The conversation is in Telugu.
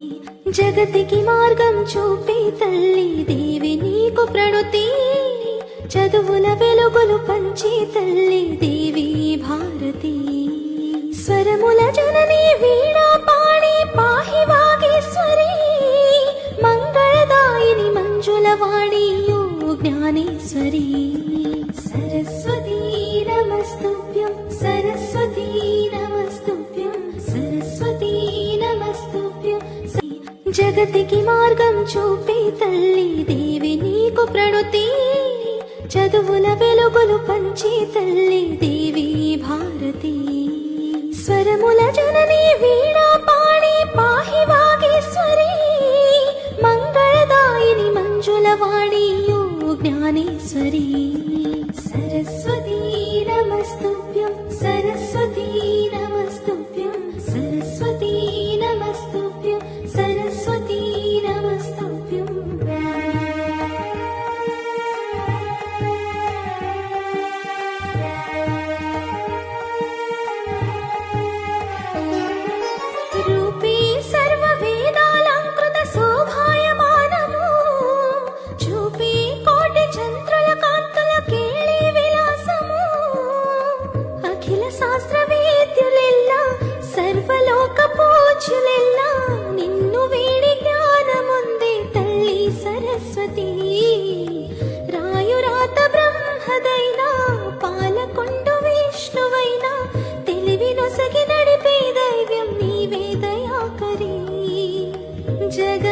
జగతికి మార్గం చూపే తల్లి దేవి నీకు ప్రణుతి, చదువుల వెలుగులు పంచే తల్లి దేవి భారతి. స్వరముల జనని వీణా పాణి పాహి వాగేశ్వరి, మంగళదాయిని మంజుల వాణి యో జ్ఞానేశ్వరి. సరస్వతీ నమస్తుభ్యం, సరస్వతీ నమస్తుభ్యం, సరస్వతీ నమస్తుభ్యం. జగతికి మార్గం చూపే తల్లి దేవి నీకు ప్రణుతి, చదువుల వెలుగులు పంచే తల్లి దేవి భారతి. స్వరముల జనని వీణా పాణి పాహి వాగేశ్వరి, మంగళదాయిని మంజుల వాణి యో జ్ఞానేశ్వరి. సరస్వతీ నమస్తుభ్యం, సరస్వతీ నమస్తుభ్యం, సరస్వతీ నమస్తుభ్యం, సరస్వతీ నమస్తుభ్యం. రూపే సర్వ వేదాలంకృత శోభాయమానము, చూపే కోటి చంద్రుల కాంతుల కేళి విలాసము. అఖిల శాస్త్ర వేద్యులెల్లా సర్వలోక పూజ్యులెల్లా, నిన్ను వేడి జ్ఞానముందే తల్లి సరస్వతి. రాయురాత బ్రహ్మదైనా పాలకొండు విష్ణువైనా, తెలివి నొసగి నడిపే దైవ్యం నీవే దయాకరి. జగ